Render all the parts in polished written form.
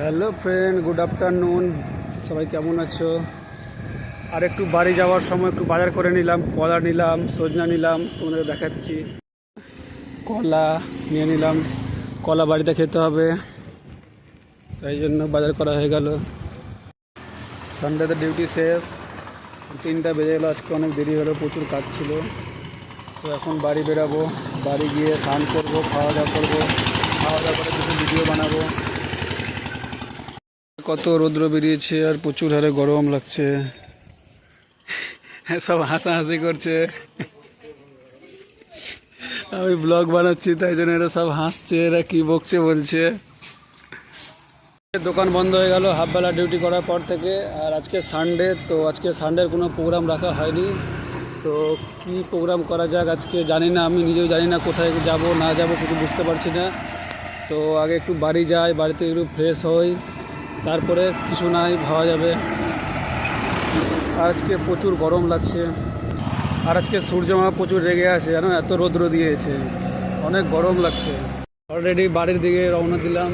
Hello friend, good afternoon. সবাই কেমন আছো? আর একটু বাড়ি যাওয়ার সময় একটু বাজার করে নিলাম, কলা নিলাম, সজনা নিলাম, তোমাদের দেখাচ্ছি। কলা নিয়ে নিলাম, কলা বাড়িতে খেতে হবে, তাই জন্য বাজার করা হয়ে গেল। সানডেতে ডিউটি শেষ, 3টা বেজে গেলো। আজকে অনেক দেরি হলো, প্রচুর কাজ ছিল। তো এখন বাড়ি বেরাবো, বাড়ি গিয়ে স্নান করবো, খাওয়া দাওয়া করবো, খাওয়া দাওয়া করে কিছু ভিডিও বানাবো। কত রৌদ্র বেরিয়েছে আর প্রচুর হারে গরম লাগছে। সব হাসাহাসি করছে, আমি ব্লগ বানাচ্ছি তাই জন্য এরা সব হাসছে, এরা কি বকছে বলছে। দোকান বন্ধ হয়ে গেল হাফবেলা ডিউটি করার পর থেকে। আর আজকে সানডে, তো আজকে সানডের কোনো প্রোগ্রাম রাখা হয়নি। তো কি প্রোগ্রাম করা যাক আজকে জানি না, আমি নিজেও জানি না কোথায় যাব না যাব, কিছু বুঝতে পারছি না। তো আগে একটু বাড়ি যাই, বাড়িতে একটু ফ্রেশ হই, তারপরে কিছু নাই ভাবা যাবে। আজকে প্রচুর গরম লাগছে, আর আজকে সূর্যমা প্রচুর রেগে আছে, জানো, এত রৌদ্র দিয়েছে, অনেক গরম লাগছে। অলরেডি বাড়ির দিকে রওনা দিলাম,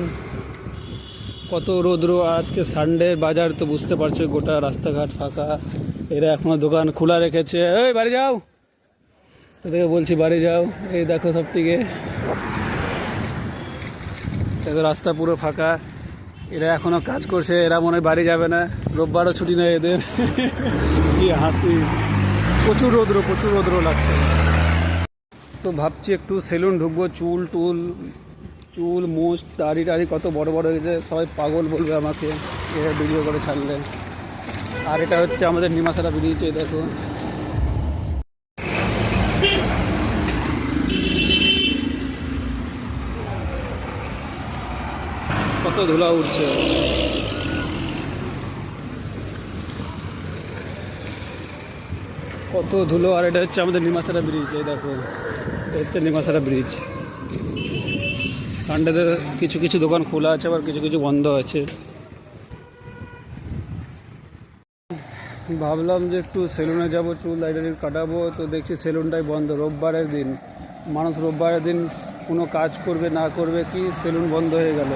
কত রৌদ্র। আজকে সানডে বাজার, তো বুঝতে পারছো, গোটা রাস্তাঘাট ফাঁকা। এরা এখনো দোকান খোলা রেখেছে। এই বাড়ি যাও, তোদেরকে বলছি বাড়ি যাও। এই দেখো সব থেকে দেখো রাস্তা পুরো ফাঁকা, এরা এখনো কাজ করছে, এরা মনে হয় বাড়ি যাবে না, রোববারও ছুটি নেই এদের। কি হাসি, প্রচুর রৌদ্র লাগছে। তো ভাবছি একটু সেলুন ঢুকবো, চুল মোচ দাড়ি টাড়ি কত বড় বড় হয়েছে, সবাই পাগল বলবে আমাকে ভিডিও করে ছাড়লে। আর এটা হচ্ছে আমাদের নিমাশালা বেরিয়েছে, দেখো কত ধুলা উঠছে। কত ধুলো। আর এটা হচ্ছে আমাদের নিমাশালা ব্রিজ, এই দেখো, এটা হচ্ছে নিমাশালা ব্রিজ। সানডেতে কিছু কিছু দোকান খোলা আছে, আবার কিছু কিছু বন্ধ আছে। ভাবলাম যে একটু সেলুনে যাব, চুল দাড়ি কাটাবো, তো দেখছি সেলুনটাই বন্ধ। রোববারের দিন, মানুষ রোববারের দিন কোনো কাজ করবে না করবে কি, সেলুন বন্ধ হয়ে গেল।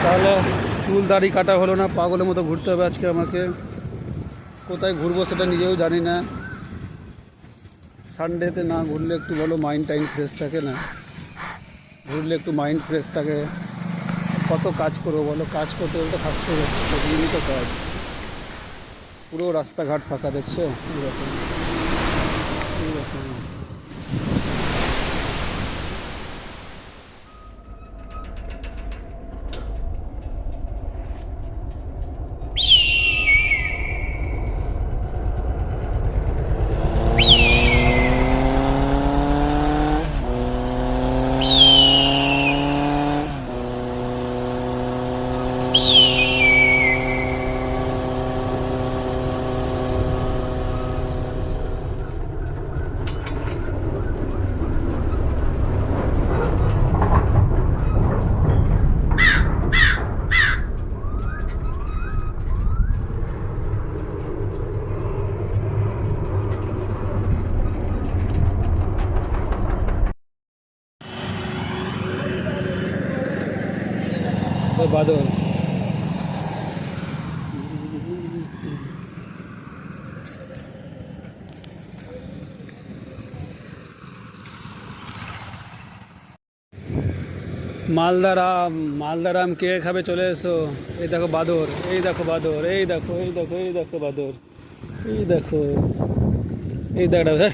তাহলে চুল দাড়ি কাটা হলো না, পাগলের মতো ঘুরতে হবে আজকে আমাকে। কোথায় ঘুরবো সেটা নিজেও জানি না। সানডেতে না ঘুরলে একটু বলো মাইন্ড ফ্রেশ থাকে না, ঘুরলে একটু মাইন্ড ফ্রেশ থাকে। কত কাজ করবো বলো, কাজ করতে বলতে থাকতে হচ্ছে, প্রতিদিনই তো কাজ। পুরো রাস্তাঘাট ফাঁকা, দেখছো এরকম এরকম। বাদল, মালদারাম কে খাবে, চলে এসো। এই দেখো বাদর, এই দেখো বাদর, এই দেখো বাদর, এই দেখো স্যার।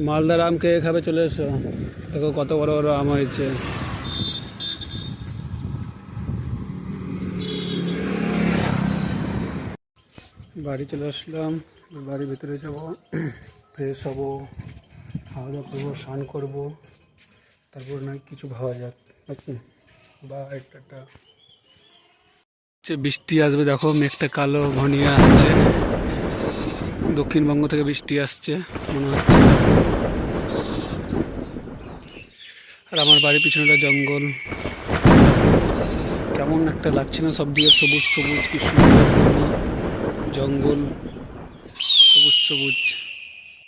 মালদারাম কে খাবে, চলে এসো। দেখো কত বড় বড় আম হয়েছে। বাড়ি চলে আসলাম, বাড়ির ভিতরে যাবো, ফ্রেশ হবো, খাওয়া দাওয়া করবো, স্নান করবো, তারপর নয় কিছু ভাবা যাক। ওকে, বাই, টাটা। বৃষ্টি আসবে, দেখো মেঘটা কালো ঘনিয়ে আসছে, দক্ষিণবঙ্গ থেকে বৃষ্টি আসছে মনে হচ্ছে। আর আমার বাড়ির পিছনেটা জঙ্গল, কেমন একটা লাগছে না, সব দিকে সবুজ সবুজ, কি সুন্দর জঙ্গল, সবুজ সবুজ।